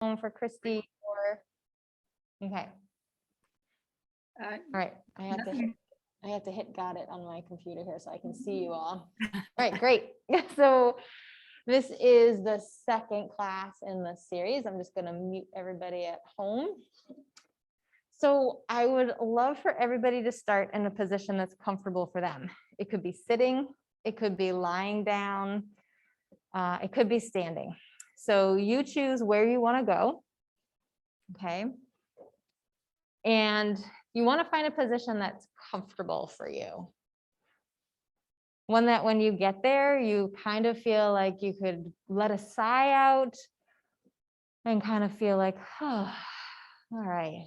for Christy or, okay. All right, I have to hit got it on my computer here so I can see you all. All right, great. So this is the second class in the series. I'm just going to mute everybody at home. So I would love for everybody to start in a position that's comfortable for them. It could be sitting, it could be lying down, it could be standing. So you choose where you want to go. Okay. And you want to find a position that's comfortable for you. One that when you get there, you kind of feel like you could let a sigh out and kind of feel like, oh, all right.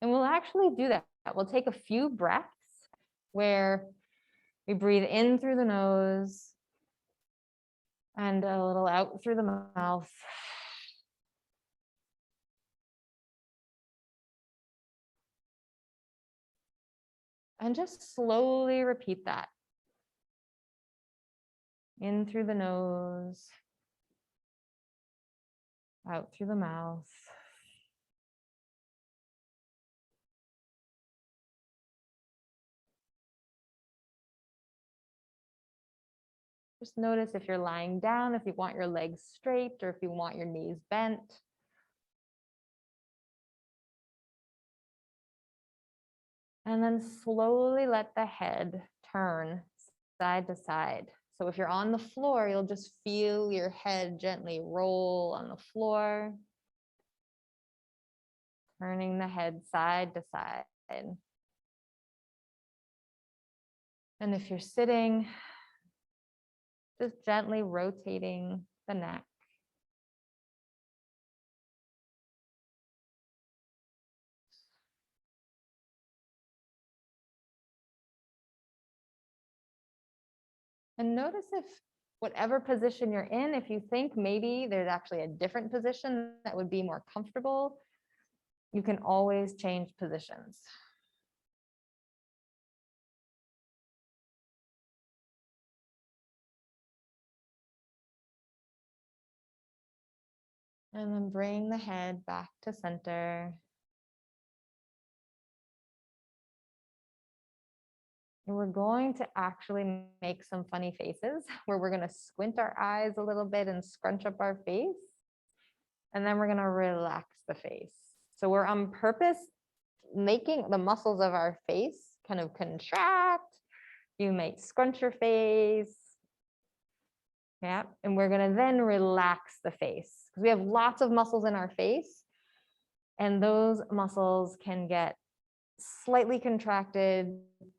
And we'll actually do that. We'll take a few breaths where we breathe in through the nose and a little out through the mouth. And just slowly repeat that. In through the nose, out through the mouth. Just notice if you're lying down, if you want your legs straight, or if you want your knees bent. And then slowly let the head turn side to side. So if you're on the floor, you'll just feel your head gently roll on the floor, turning the head side to side. And if you're sitting, just gently rotating the neck. And notice if whatever position you're in, if you think maybe there's actually a different position that would be more comfortable, you can always change positions. And then bring the head back to center. And we're going to actually make some funny faces where we're going to squint our eyes a little bit and scrunch up our face. And then we're going to relax the face. So we're on purpose making the muscles of our face kind of contract. You might scrunch your face. Yeah, and we're going to then relax the face because we have lots of muscles in our face. And those muscles can get slightly contracted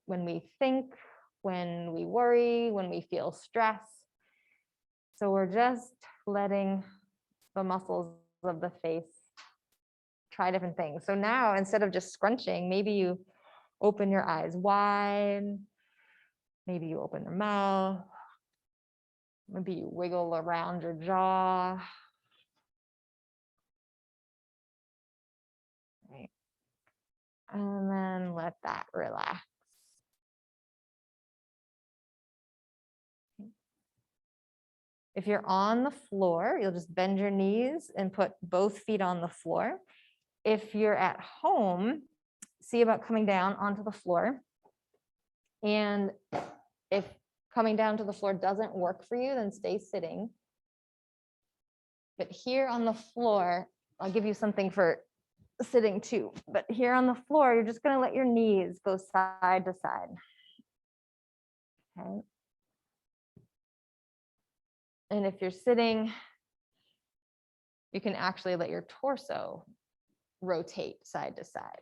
when we think, when we worry, when we feel stress. So we're just letting the muscles of the face try different things. So now instead of just scrunching, maybe you open your eyes wide, maybe you open your mouth, maybe you wiggle around your jaw. Right. And then let that relax. If you're on the floor, you'll just bend your knees and put both feet on the floor. If you're at home, see about coming down onto the floor. And if coming down to the floor doesn't work for you, then stay sitting. But here on the floor, I'll give you something for sitting too. But here on the floor, you're just going to let your knees go side to side. Okay. And if you're sitting, you can actually let your torso rotate side to side.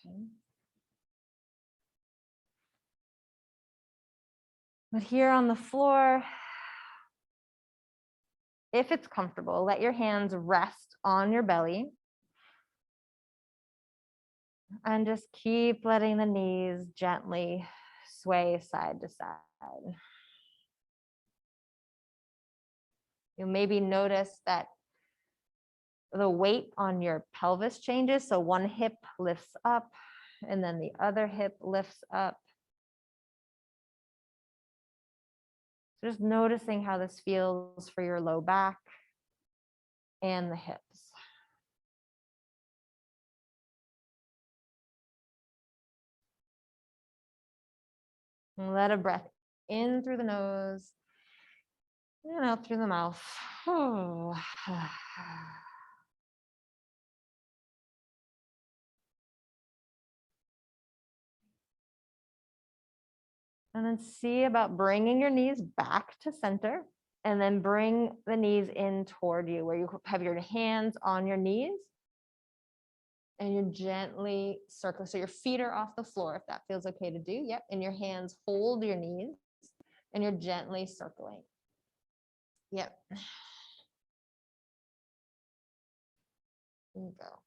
Okay. But here on the floor, if it's comfortable, let your hands rest on your belly. And just keep letting the knees gently sway side to side. You'll maybe notice that the weight on your pelvis changes. So one hip lifts up and then the other hip lifts up. So just noticing how this feels for your low back. and the hips. And let a breath in through the nose and out through the mouth. And then see about bringing your knees back to center, and then bring the knees in toward you where you have your hands on your knees and you gently circle. So your feet are off the floor if that feels okay to do. Yep. And your hands hold your knees and you're gently circling. Yep. There you go.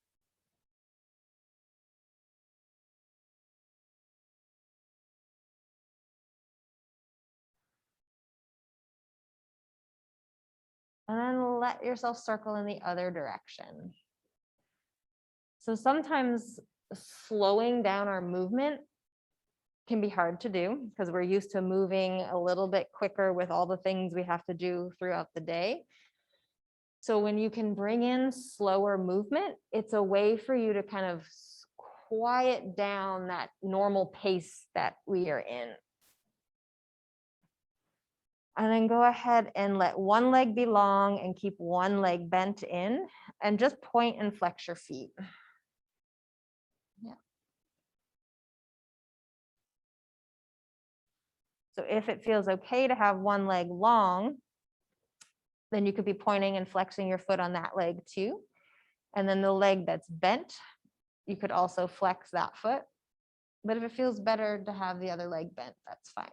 And then let yourself circle in the other direction. So sometimes slowing down our movement can be hard to do because we're used to moving a little bit quicker with all the things we have to do throughout the day. So when you can bring in slower movement, it's a way for you to kind of quiet down that normal pace that we are in. And then go ahead and let one leg be long and keep one leg bent in and just point and flex your feet. Yeah. So if it feels okay to have one leg long, then you could be pointing and flexing your foot on that leg too. And then the leg that's bent, you could also flex that foot. But if it feels better to have the other leg bent, that's fine.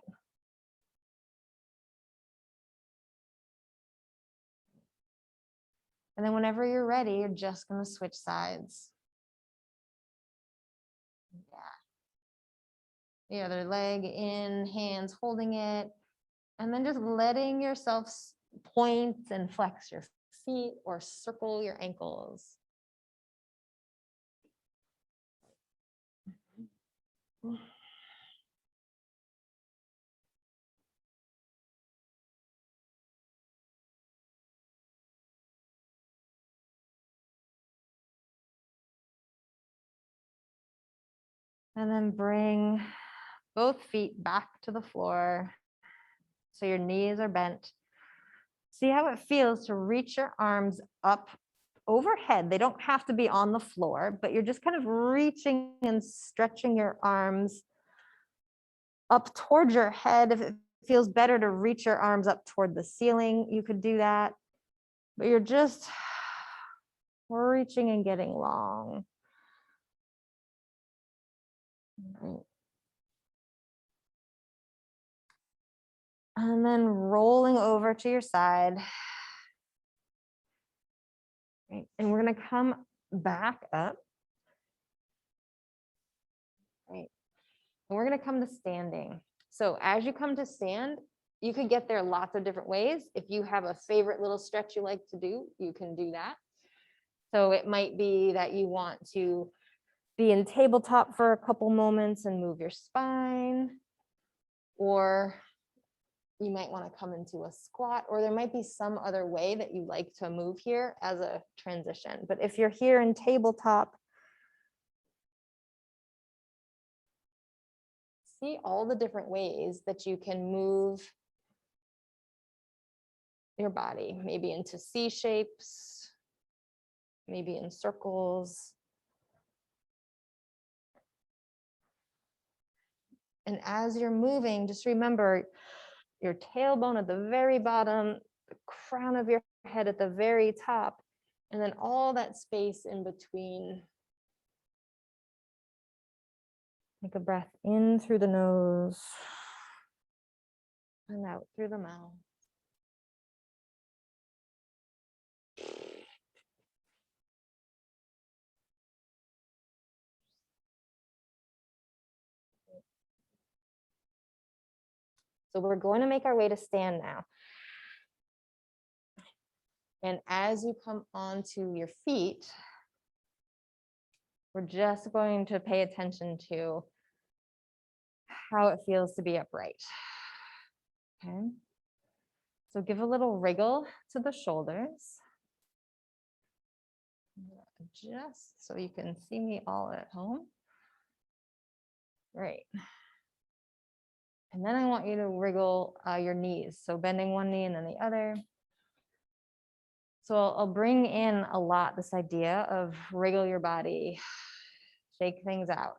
And then whenever you're ready, you're just going to switch sides. Yeah. The other leg in, hands holding it. And then just letting yourself point and flex your feet or circle your ankles. And then bring both feet back to the floor. So your knees are bent. See how it feels to reach your arms up overhead. They don't have to be on the floor, but you're just kind of reaching and stretching your arms up toward your head. If it feels better to reach your arms up toward the ceiling, you could do that. But you're just reaching and getting long. Right. And then rolling over to your side. Right. And we're going to come back up. Right. And we're going to come to standing. So as you come to stand, you could get there lots of different ways. If you have a favorite little stretch you like to do, you can do that. So it might be that you want to be in tabletop for a couple moments and move your spine, or you might want to come into a squat, or there might be some other way that you like to move here as a transition. But if you're here in tabletop, see all the different ways that you can move your body, maybe into C shapes, maybe in circles. And as you're moving, just remember your tailbone at the very bottom, the crown of your head at the very top, and then all that space in between. Take a breath in through the nose and out through the mouth. So we're going to make our way to stand now. And as you come onto your feet, we're just going to pay attention to how it feels to be upright. Okay. So give a little wriggle to the shoulders. Adjust so you can see me all at home. Great. And then I want you to wriggle your knees. So bending one knee and then the other. So I'll bring in a lot this idea of wriggle your body, shake things out.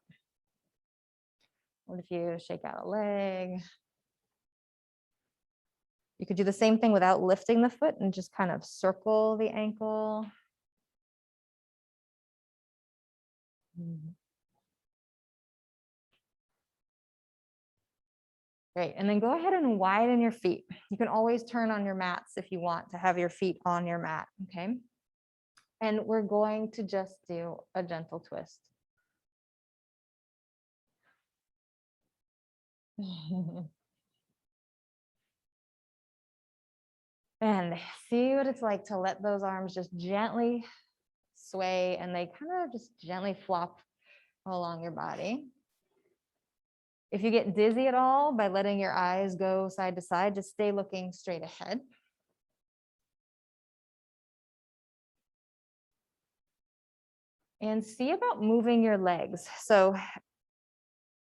What if you shake out a leg? You could do the same thing without lifting the foot and just kind of circle the ankle. Great, and then go ahead and widen your feet. You can always turn on your mats if you want to have your feet on your mat, okay? And we're going to just do a gentle twist. And see what it's like to let those arms just gently sway, and they kind of just gently flop along your body. If you get dizzy at all by letting your eyes go side to side, just stay looking straight ahead. And see about moving your legs. So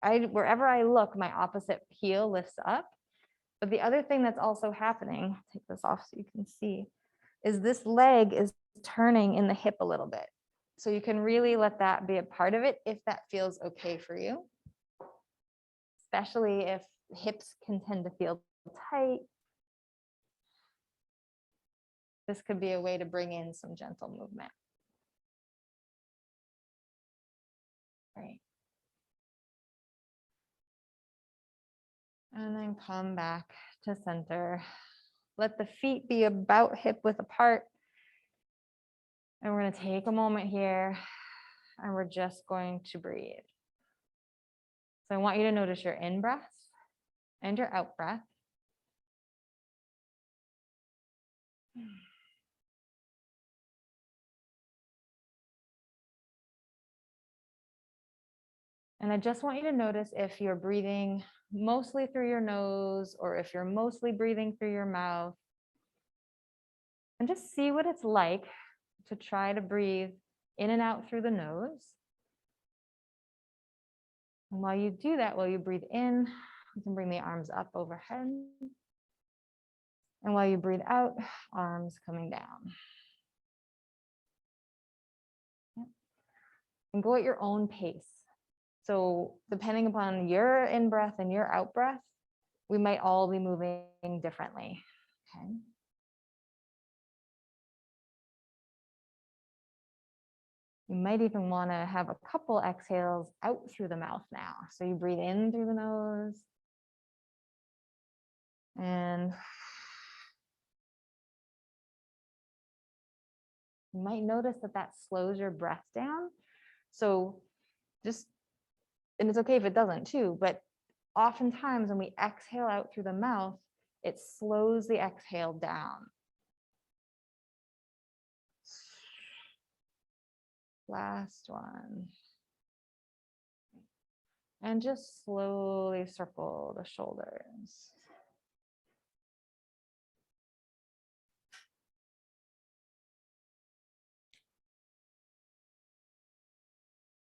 wherever I look, my opposite heel lifts up. But the other thing that's also happening, take this off so you can see, is this leg is turning in the hip a little bit. So you can really let that be a part of it if that feels okay for you. Especially if hips can tend to feel tight. This could be a way to bring in some gentle movement. Right. And then come back to center. Let the feet be about hip width apart. And we're going to take a moment here and we're just going to breathe. So I want you to notice your in breath and your out breath. And I just want you to notice if you're breathing mostly through your nose or if you're mostly breathing through your mouth. And just see what it's like to try to breathe in and out through the nose. And while you do that, while you breathe in, you can bring the arms up overhead. And while you breathe out, arms coming down. And go at your own pace. So depending upon your in-breath and your out-breath, we might all be moving differently, okay? You might even want to have a couple exhales out through the mouth now. So you breathe in through the nose. And you might notice that that slows your breath down. So just, and it's okay if it doesn't too, but oftentimes when we exhale out through the mouth, it slows the exhale down. Last one. And just slowly circle the shoulders.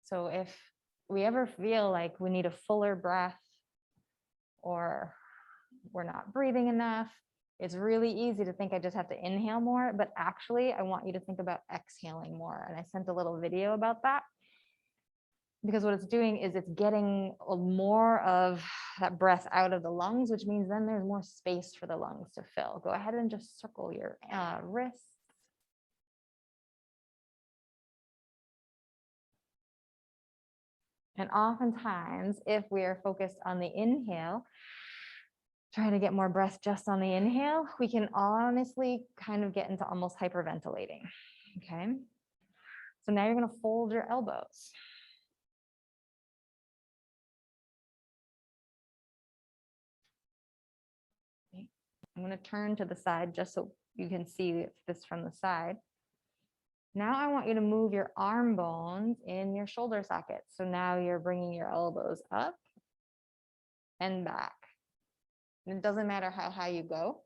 So if we ever feel like we need a fuller breath or we're not breathing enough, it's really easy to think I just have to inhale more, but actually I want you to think about exhaling more. And I sent a little video about that because what it's doing is it's getting more of that breath out of the lungs, which means then there's more space for the lungs to fill. Go ahead and just circle your wrists. And oftentimes, if we are focused on the inhale, trying to get more breath just on the inhale, we can honestly kind of get into almost hyperventilating, okay? So now you're gonna fold your elbows. Okay. I'm gonna turn to the side just so you can see this from the side. Now I want you to move your arm bones in your shoulder sockets. So now you're bringing your elbows up and back. And it doesn't matter how high you go.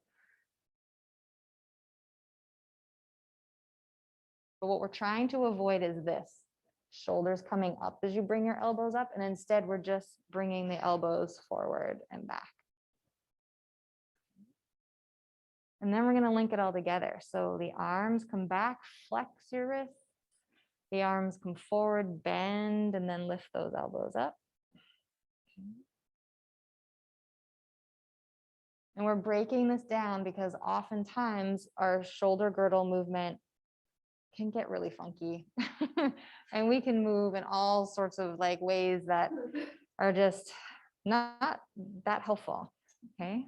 But what we're trying to avoid is this, shoulders coming up as you bring your elbows up, and instead we're just bringing the elbows forward and back. And then we're going to link it all together. So the arms come back, flex your wrists. The arms come forward, bend, and then lift those elbows up. And we're breaking this down because oftentimes our shoulder girdle movement can get really funky. And we can move in all sorts of like ways that are just not that helpful. Okay.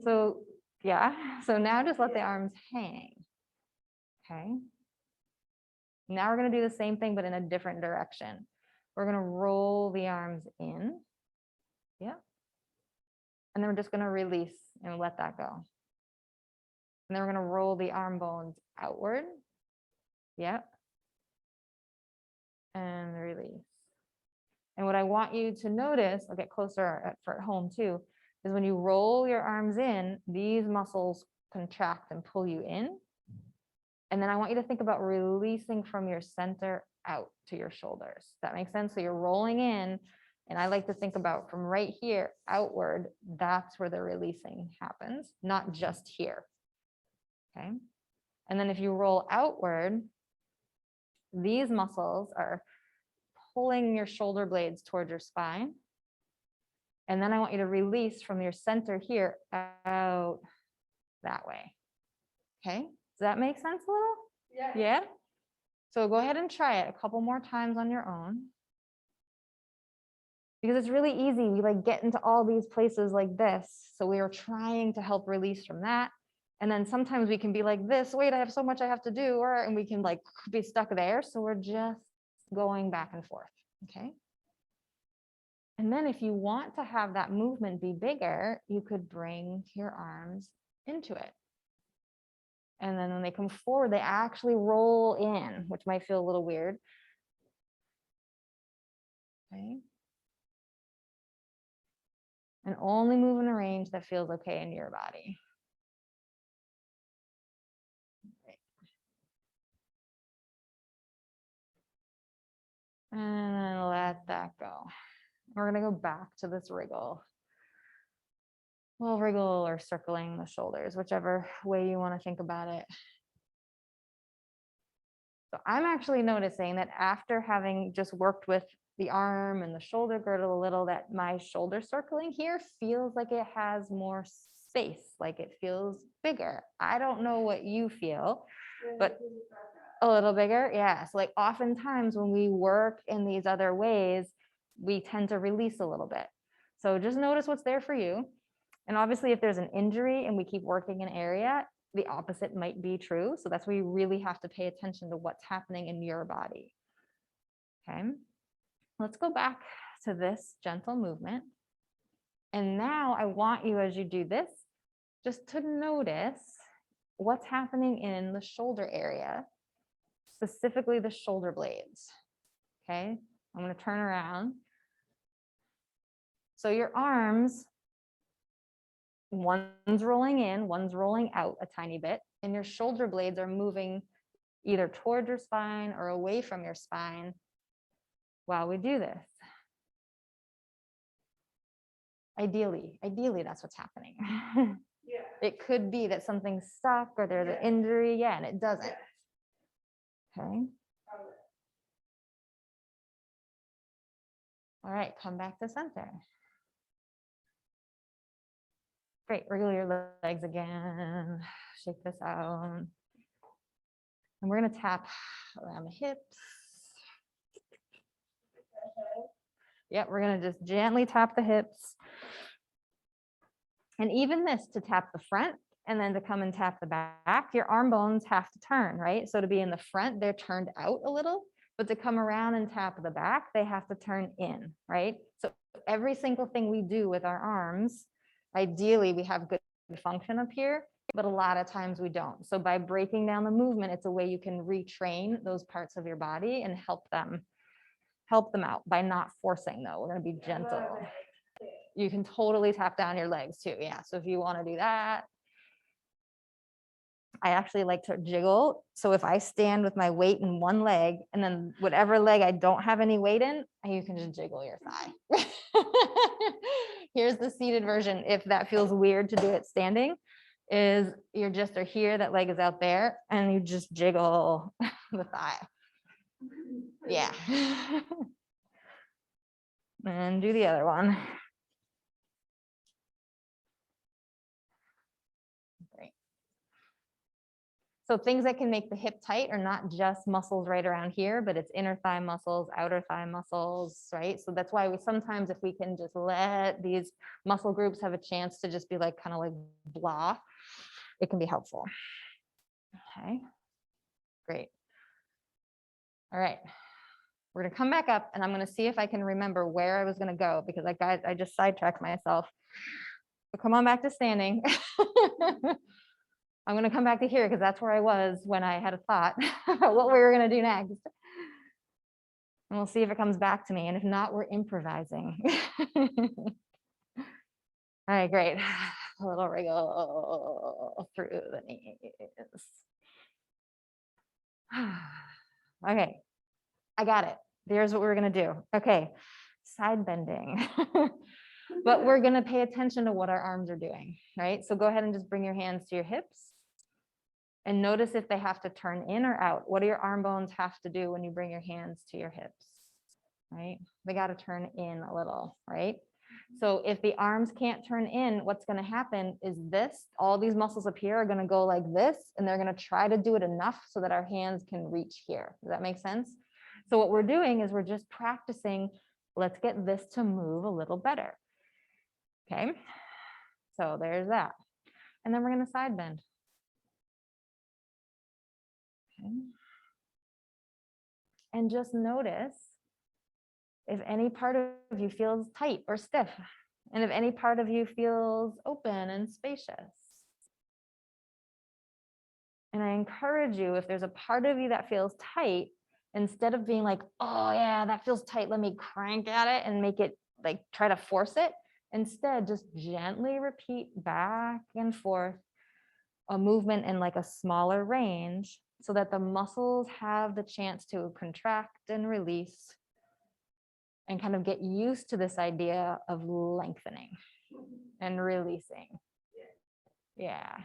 So yeah, so now just let the arms hang. Okay. Now we're going to do the same thing, but in a different direction. We're going to roll the arms in. Yeah. And then we're just going to release and let that go. And then we're going to roll the arm bones outward. Yep. And release. And what I want you to notice, I'll get closer for at home too, is when you roll your arms in, these muscles contract and pull you in. And then I want you to think about releasing from your center out to your shoulders. Does that make sense? So you're rolling in, and I like to think about from right here outward, that's where the releasing happens, not just here. Okay. And then if you roll outward, these muscles are pulling your shoulder blades towards your spine. And then I want you to release from your center here out that way. Okay. Does that make sense a little? Yeah. Yeah. So go ahead and try it a couple more times on your own. Because it's really easy. We like get into all these places like this. So we are trying to help release from that. And then sometimes we can be like this, wait, I have so much I have to do, and we can like be stuck there. So we're just going back and forth. Okay. And then if you want to have that movement be bigger, you could bring your arms into it. And then when they come forward, they actually roll in, which might feel a little weird. Okay. And only move in a range that feels okay in your body. Great. And then let that go. We're going to go back to this wriggle. Well, wriggle or circling the shoulders, whichever way you want to think about it. So I'm actually noticing that after having just worked with the arm and the shoulder girdle a little, that my shoulder circling here feels like it has more space, like it feels bigger. I don't know what you feel, but a little bigger. Yeah. So like oftentimes when we work in these other ways, we tend to release a little bit. So just notice what's there for you. And obviously if there's an injury and we keep working an area, the opposite might be true. So that's where you really have to pay attention to what's happening in your body. Okay. Let's go back to this gentle movement. And now I want you, as you do this, just to notice what's happening in the shoulder area, specifically the shoulder blades. Okay. I'm going to turn around. So your arms, one's rolling in, one's rolling out a tiny bit, and your shoulder blades are moving either toward your spine or away from your spine while we do this. Ideally, that's what's happening. Yeah. It could be that something's stuck or there's an injury, yeah, and it doesn't. Okay. All right, come back to center. Great, wriggle your legs again. Shake this out. And we're gonna tap around the hips. Yep, we're gonna just gently tap the hips. And even this, to tap the front and then to come and tap the back, your arm bones have to turn, right? So to be in the front, they're turned out a little, but to come around and tap the back, they have to turn in, right? So every single thing we do with our arms, ideally we have good function up here, but a lot of times we don't. So by breaking down the movement, it's a way you can retrain those parts of your body and help them out by not forcing though. We're gonna be gentle. You can totally tap down your legs too. Yeah, so if you wanna do that. I actually like to jiggle. So if I stand with my weight in one leg and then whatever leg I don't have any weight in, you can just jiggle your thigh. Here's the seated version. If that feels weird to do it standing, is you're just are here, that leg is out there, and you just jiggle the thigh. Yeah. And do the other one. Great. So things that can make the hip tight are not just muscles right around here, but it's inner thigh muscles, outer thigh muscles, right? So that's why we sometimes, if we can just let these muscle groups have a chance to just be like, kind of like blah, it can be helpful. Okay, great. All right. We're gonna come back up and I'm gonna see if I can remember where I was gonna go, because I just sidetracked myself. So come on back to standing. I'm gonna come back to here because that's where I was when I had a thought about what we were gonna do next. And we'll see if it comes back to me. And if not, we're improvising. All right, great. A little wriggle through the knees. Okay, I got it. Here's what we're gonna do. Okay, side bending. But we're gonna pay attention to what our arms are doing, right? So go ahead and just bring your hands to your hips and notice if they have to turn in or out. What do your arm bones have to do when you bring your hands to your hips, right? They gotta turn in a little, right? So if the arms can't turn in, what's gonna happen is this, all these muscles up here are gonna go like this, and they're gonna try to do it enough so that our hands can reach here. Does that make sense? So what we're doing is we're just practicing, let's get this to move a little better. Okay, so there's that. And then we're gonna side bend. Okay. And just notice if any part of you feels tight or stiff, and if any part of you feels open and spacious. And I encourage you, if there's a part of you that feels tight, instead of being like, oh yeah, that feels tight, let me crank at it and make it like try to force it. Instead, just gently repeat back and forth a movement in like a smaller range so that the muscles have the chance to contract and release and kind of get used to this idea of lengthening and releasing. Yeah.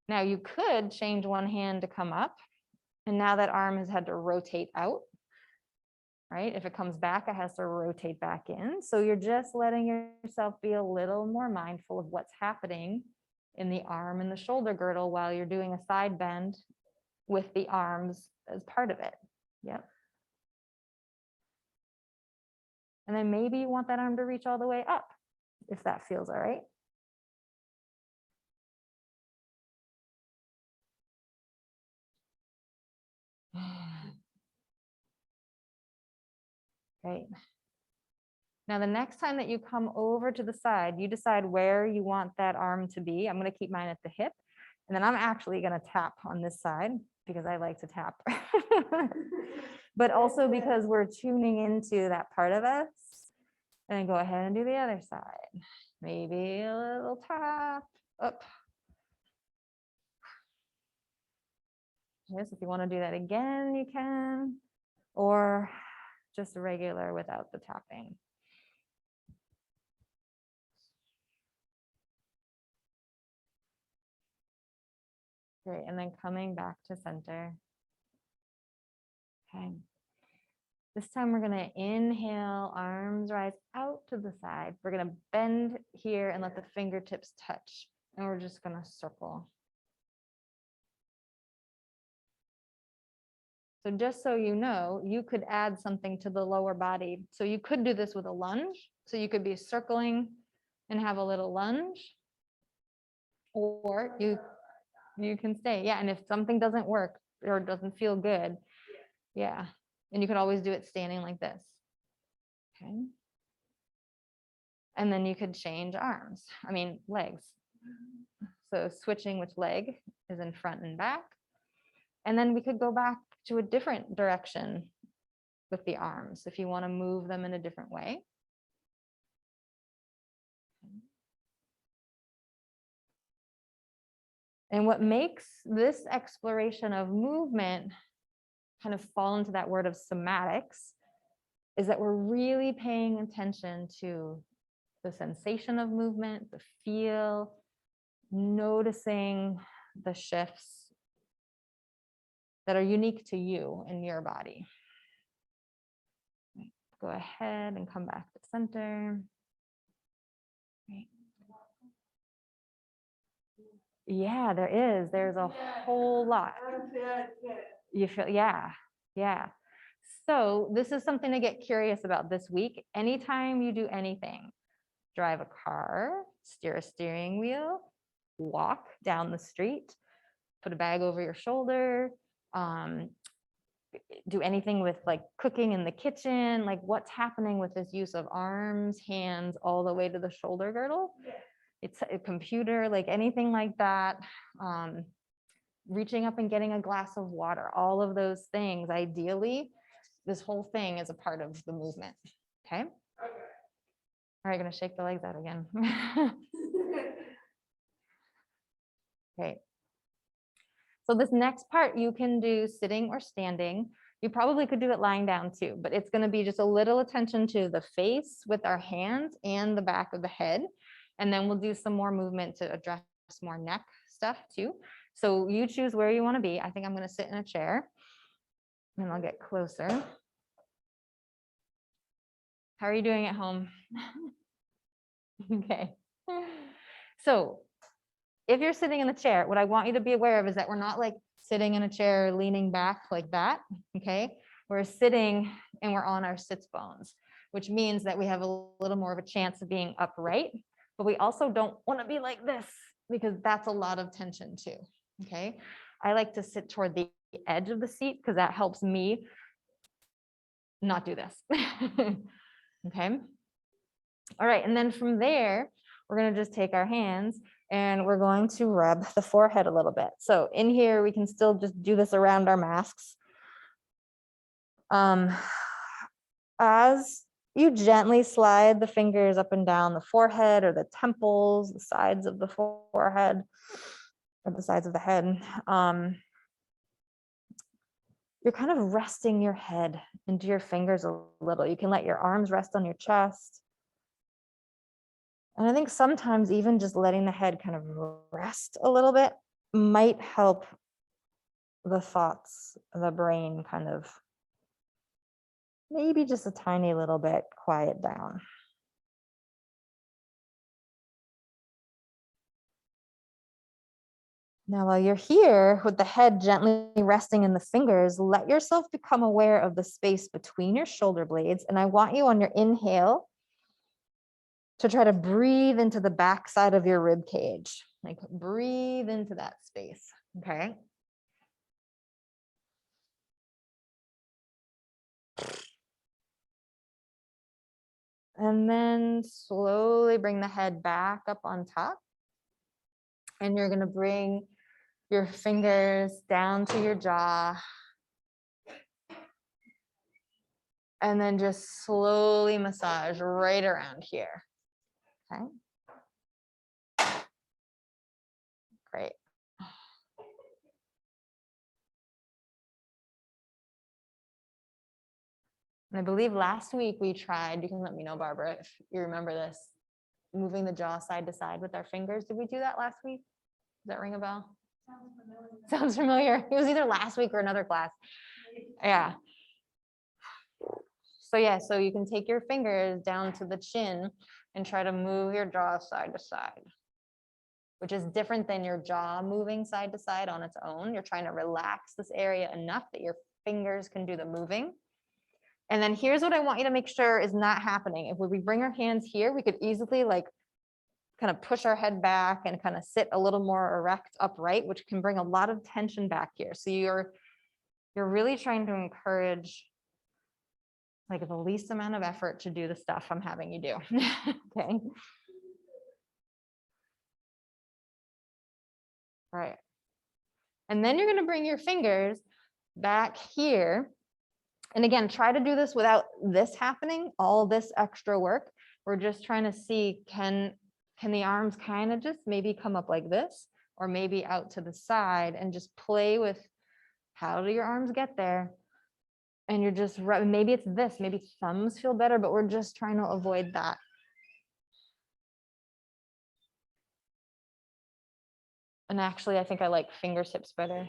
Now you could change one hand to come up, and now that arm has had to rotate out, right? If it comes back, it has to rotate back in. So you're just letting yourself be a little more mindful of what's happening in the arm and the shoulder girdle while you're doing a side bend with the arms as part of it. Yep. And then maybe you want that arm to reach all the way up, if that feels all right. Great. Now, the next time that you come over to the side, you decide where you want that arm to be. I'm going to keep mine at the hip, and then I'm actually going to tap on this side because I like to tap, but also because we're tuning into that part of us. And then go ahead and do the other side. Maybe a little tap up. Yes, if you want to do that again, you can, or just regular without the tapping. Great, and then coming back to center. Okay. This time we're gonna inhale, arms rise out to the side. We're gonna bend here and let the fingertips touch. And we're just gonna circle. So just so you know, you could add something to the lower body. So you could do this with a lunge. So you could be circling and have a little lunge. Or you can stay. Yeah, and if something doesn't work or doesn't feel good, yeah. And you could always do it standing like this. Okay. And then you could change arms, legs. So switching which leg is in front and back. And then we could go back to a different direction with the arms if you want to move them in a different way. And what makes this exploration of movement kind of fall into that word of somatics is that we're really paying attention to the sensation of movement, the feel, noticing the shifts that are unique to you and your body. Go ahead and come back to center. Right. Yeah, there is. There's a whole lot. You feel, yeah. So this is something to get curious about this week. Anytime you do anything, drive a car, steer a steering wheel, walk down the street, put a bag over your shoulder, do anything with like cooking in the kitchen, like what's happening with this use of arms, hands, all the way to the shoulder girdle. It's a computer, like anything like that. Reaching up and getting a glass of water, all of those things, ideally, this whole thing is a part of the movement, okay? All right, gonna shake the legs out again. Okay. So this next part you can do sitting or standing. You probably could do it lying down too, but it's gonna be just a little attention to the face with our hands and the back of the head. And then we'll do some more movement to address more neck stuff too. So you choose where you wanna be. I think I'm gonna sit in a chair and I'll get closer. How are you doing at home? Okay. So if you're sitting in the chair, what I want you to be aware of is that we're not like sitting in a chair, leaning back like that, okay? We're sitting and we're on our sits bones, which means that we have a little more of a chance of being upright, but we also don't wanna be like this because that's a lot of tension too, okay? I like to sit toward the edge of the seat because that helps me not do this, okay? All right, and then from there, we're gonna just take our hands and we're going to rub the forehead a little bit. So in here, we can still just do this around our masks. As you gently slide the fingers up and down the forehead or the temples, the sides of the forehead, or the sides of the head, you're kind of resting your head into your fingers a little. You can let your arms rest on your chest. And I think sometimes even just letting the head kind of rest a little bit might help the thoughts, the brain kind of maybe just a tiny little bit quiet down. Now, while you're here with the head gently resting in the fingers, let yourself become aware of the space between your shoulder blades. And I want you on your inhale to try to breathe into the backside of your rib cage. Like breathe into that space, okay? And then slowly bring the head back up on top. And you're gonna bring your fingers down to your jaw. And then just slowly massage right around here. Okay. Great. And I believe last week we tried, you can let me know, Barbara, if you remember this, moving the jaw side to side with our fingers. Did we do that last week? Does that ring a bell? Sounds familiar. It was either last week or another class. Yeah. So yeah, so you can take your fingers down to the chin and try to move your jaw side to side, which is different than your jaw moving side to side on its own. You're trying to relax this area enough that your fingers can do the moving. And then here's what I want you to make sure is not happening. If we bring our hands here, we could easily like kind of push our head back and kind of sit a little more erect upright, which can bring a lot of tension back here. So you're really trying to encourage like the least amount of effort to do the stuff I'm having you do. Okay. All right. And then you're going to bring your fingers back here. And again, try to do this without this happening, all this extra work. We're just trying to see, can the arms kind of just maybe come up like this, or maybe out to the side, and just play with how do your arms get there. And you're just, maybe it's this, maybe thumbs feel better, but we're just trying to avoid that. And actually, I think I like fingertips better.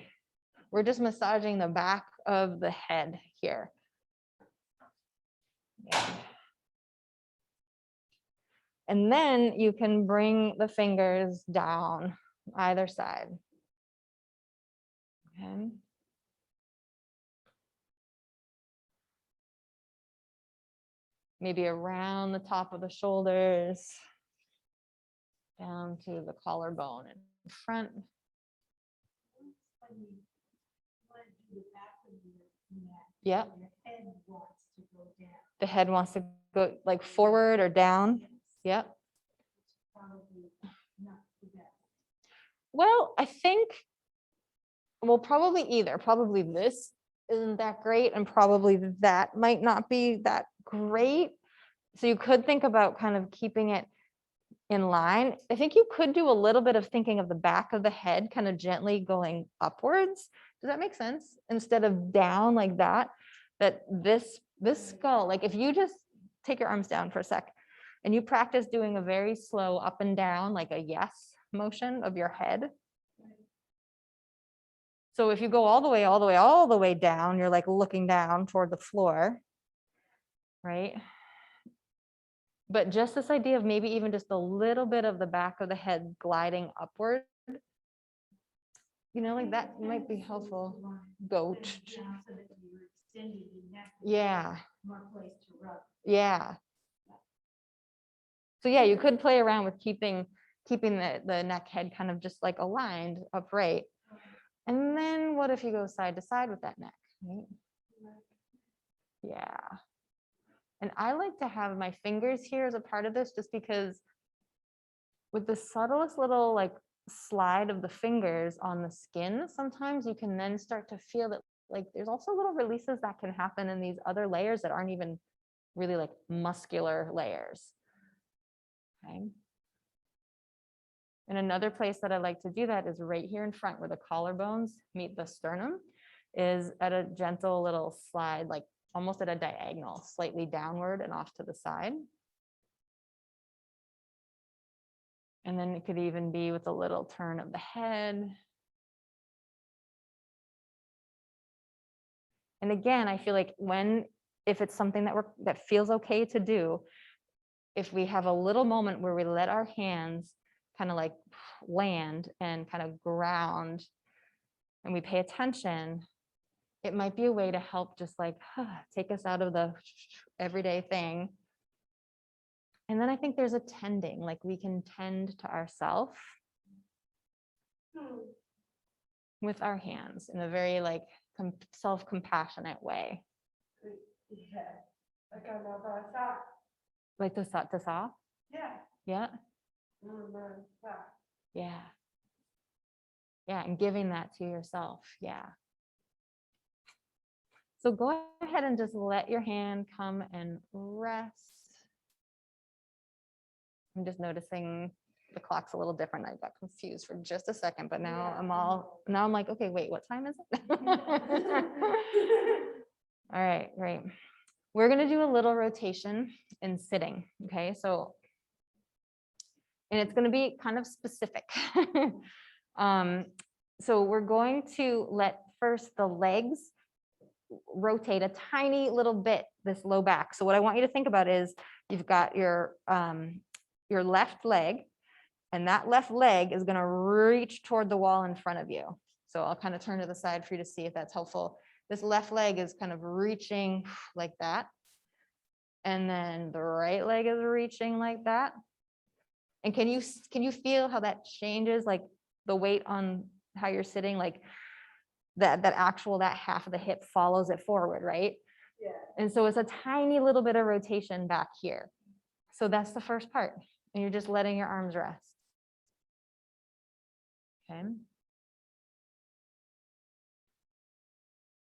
We're just massaging the back of the head here. Yeah. And then you can bring the fingers down either side. Okay. Maybe around the top of the shoulders, down to the collarbone in front. Yeah. The head wants to go like forward or down. Yep. Well, I think, well, probably either. Probably this isn't that great, and probably that might not be that great. So you could think about kind of keeping it in line. I think you could do a little bit of thinking of the back of the head kind of gently going upwards. Does that make sense? Instead of down like that, that this skull, like if you just take your arms down for a sec and you practice doing a very slow up and down, like a yes motion of your head. So if you go all the way down, you're like looking down toward the floor, right? But just this idea of maybe even just a little bit of the back of the head gliding upward, you know, like that might be helpful. Go. Yeah. Yeah. So yeah, you could play around with keeping the neck head kind of just like aligned upright. And then what if you go side to side with that neck? Right? Yeah. And I like to have my fingers here as a part of this, just because with the subtlest little like slide of the fingers on the skin, sometimes you can then start to feel that like there's also little releases that can happen in these other layers that aren't even really like muscular layers. Okay. And another place that I like to do that is right here in front where the collarbones meet the sternum, is at a gentle little slide, like almost at a diagonal, slightly downward and off to the side. And then it could even be with a little turn of the head. And again, I feel like if it's something that feels okay to do, if we have a little moment where we let our hands kind of like land and kind of ground and we pay attention, it might be a way to help just like take us out of the everyday thing. And then I think there's a tending, like we can tend to ourselves with our hands in a very like self-compassionate way. Yeah, like I love our sock. Like to saw? Yeah. Yeah. Yeah. Yeah, and giving that to yourself. Yeah. So go ahead and just let your hand come and rest. I'm just noticing the clock's a little different. I got confused for just a second, but now I'm like, okay, wait, what time is it? All right, great. We're gonna do a little rotation in sitting, okay? So, and it's gonna be kind of specific. So we're going to let first the legs rotate a tiny little bit, this low back. So what I want you to think about is you've got your left leg, and that left leg is gonna reach toward the wall in front of you. So I'll kind of turn to the side for you to see if that's helpful. This left leg is kind of reaching like that. And then the right leg is reaching like that. And can you feel how that changes, like the weight on how you're sitting, like that half of the hip follows it forward, right? Yeah. And so it's a tiny little bit of rotation back here. So that's the first part. And you're just letting your arms rest. Okay.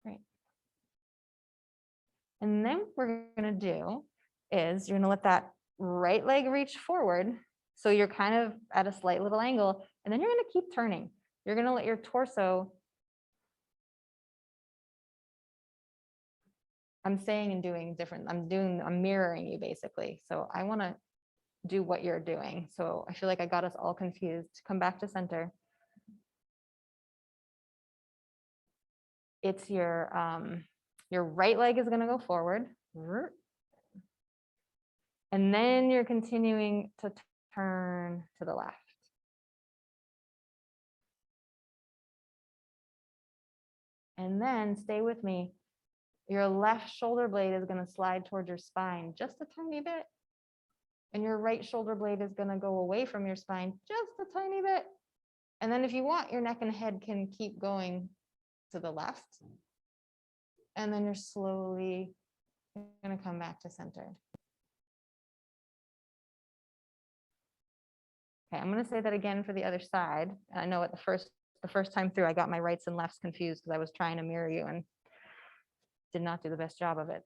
Great. And then what we're going to do is you're going to let that right leg reach forward. So you're kind of at a slight little angle, and then you're going to keep turning. You're going to let your torso, I'm saying and doing different. I'm mirroring you basically. So I want to do what you're doing. So I feel like I got us all confused. Come back to center. It's your right leg is going to go forward. And then you're continuing to turn to the left. And then stay with me. Your left shoulder blade is going to slide towards your spine just a tiny bit. And your right shoulder blade is going to go away from your spine just a tiny bit. And then if you want, your neck and head can keep going to the left. And then you're slowly going to come back to center. Okay, I'm going to say that again for the other side. And I know at the first time through, I got my rights and lefts confused because I was trying to mirror you and did not do the best job of it.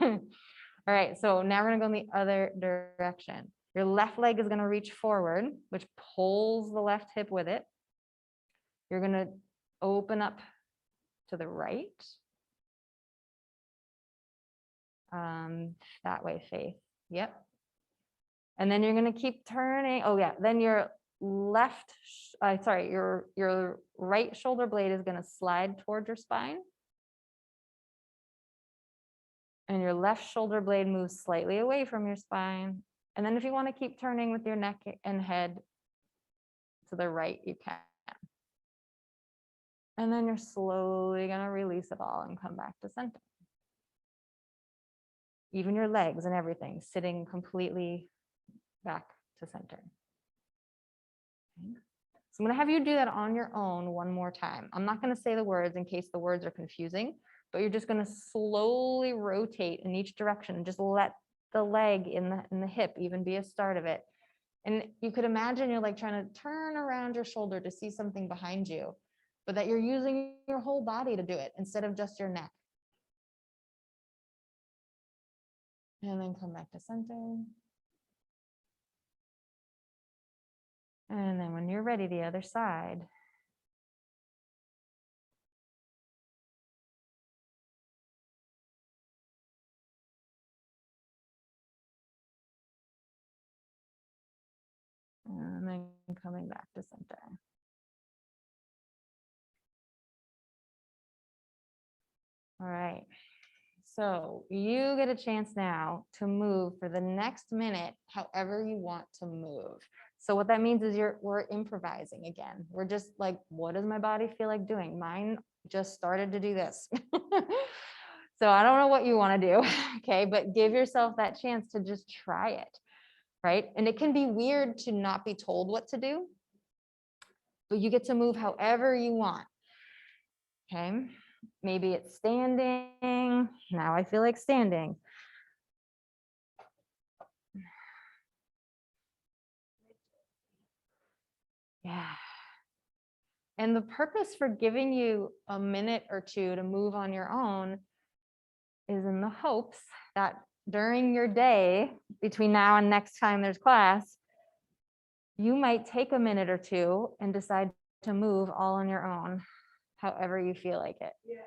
All right, so now we're going to go in the other direction. Your left leg is going to reach forward, which pulls the left hip with it. You're going to open up to the right. That way, Faith. Yep. And then you're going to keep turning. Oh yeah. Then your your right shoulder blade is going to slide towards your spine. And your left shoulder blade moves slightly away from your spine. And then if you want to keep turning with your neck and head to the right, you can. And then you're slowly going to release it all and come back to center. Even your legs and everything sitting completely back to center. Okay. So I'm going to have you do that on your own one more time. I'm not going to say the words in case the words are confusing, but you're just going to slowly rotate in each direction and just let the leg in the hip even be a start of it. And you could imagine you're like trying to turn around your shoulder to see something behind you, but that you're using your whole body to do it instead of just your neck. And then come back to center. And then when you're ready, the other side. And then coming back to center. All right. So you get a chance now to move for the next minute, however you want to move. So what that means is we're improvising again. We're just like, what does my body feel like doing? Mine just started to do this. So I don't know what you want to do, okay? But give yourself that chance to just try it, right? And it can be weird to not be told what to do, but you get to move however you want, okay? Maybe it's standing. Now I feel like standing. Yeah. And the purpose for giving you a minute or two to move on your own is in the hopes that during your day, between now and next time there's class, you might take a minute or two and decide to move all on your own, however you feel like it. Yeah.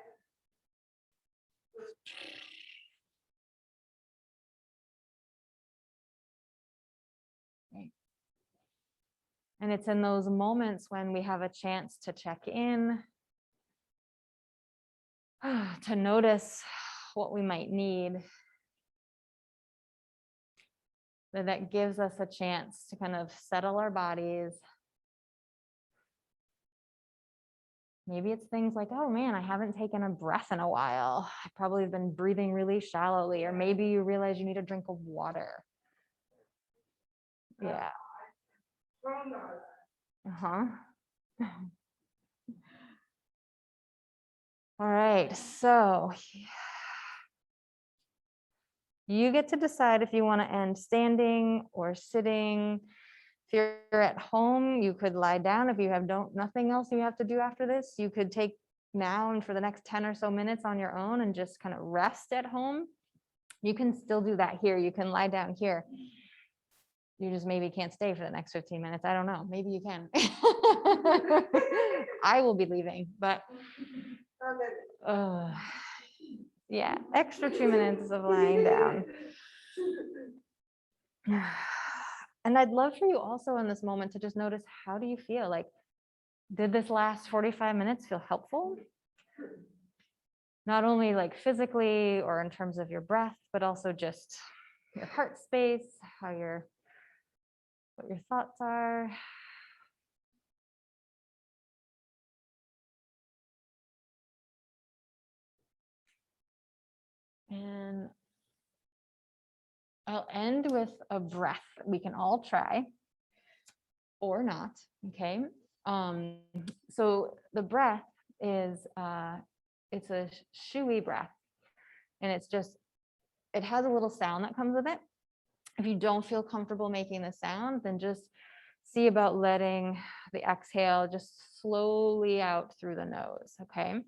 And it's in those moments when we have a chance to check in, to notice what we might need, that gives us a chance to kind of settle our bodies. Maybe it's things like, oh man, I haven't taken a breath in a while. I probably have been breathing really shallowly, or maybe you realize you need a drink of water. Yeah. Uh-huh. All right, so you get to decide if you want to end standing or sitting. If you're at home, you could lie down. If you have nothing else you have to do after this, you could take now and for the next 10 or so minutes on your own and just kind of rest at home. You can still do that here. You can lie down here. you just maybe can't stay for the next 15 minutes. I don't know. Maybe you can. I will be leaving, but yeah, extra 2 minutes of lying down. And I'd love for you also in this moment to just notice, how do you feel? Like, did this last 45 minutes feel helpful? Not only like physically or in terms of your breath, but also just your heart space, what your thoughts are. And I'll end with a breath we can all try or not, okay? So the breath is, it's a shooey breath, and it's just, it has a little sound that comes with it. If you don't feel comfortable making the sound, then just see about letting the exhale just slowly out through the nose, okay?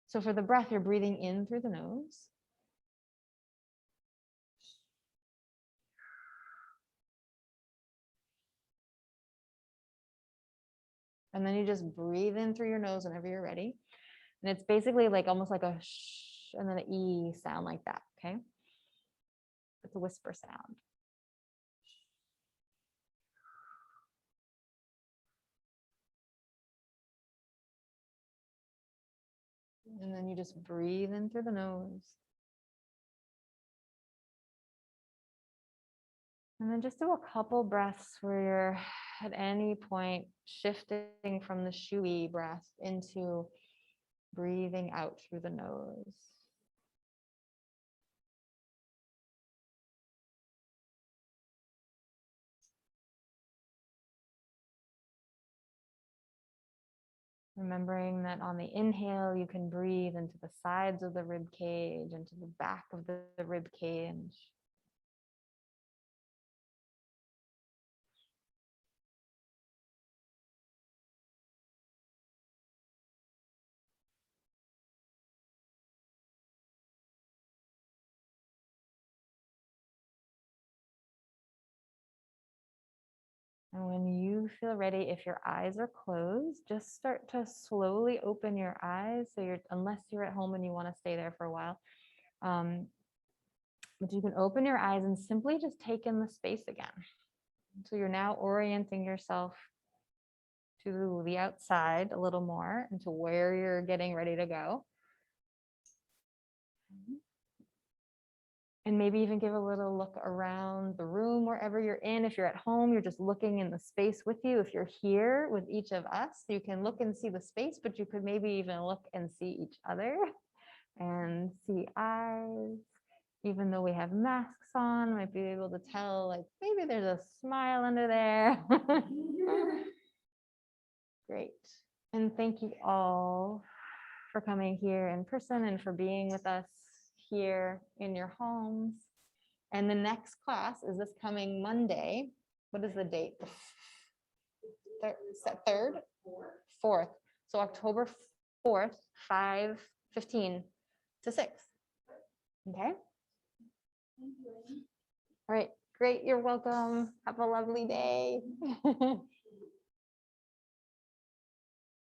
So for the breath, you're breathing in through the nose. And then you just breathe in through your nose whenever you're ready. And it's basically like almost like a shh and then an E sound like that, okay? It's a whisper sound. And then you just breathe in through the nose. And then just do a couple breaths where you're at any point shifting from the shooey breath into breathing out through the nose. Remembering that on the inhale, you can breathe into the sides of the rib cage, into the back of the rib cage. And when you feel ready, if your eyes are closed, just start to slowly open your eyes. So unless you're at home and you want to stay there for a while, but you can open your eyes and simply just take in the space again. So you're now orienting yourself to the outside a little more and to where you're getting ready to go. And maybe even give a little look around the room, wherever you're in. If you're at home, you're just looking in the space with you. If you're here with each of us, you can look and see the space, but you could maybe even look and see each other and see eyes. Even though we have masks on, might be able to tell, like, maybe there's a smile under there. Great. And thank you all for coming here in person and for being with us here in your homes. And the next class is this coming Monday. What is the date? Third? Fourth. So October 4th, 5:15 to 6. Okay. All right. Great. You're welcome. Have a lovely day.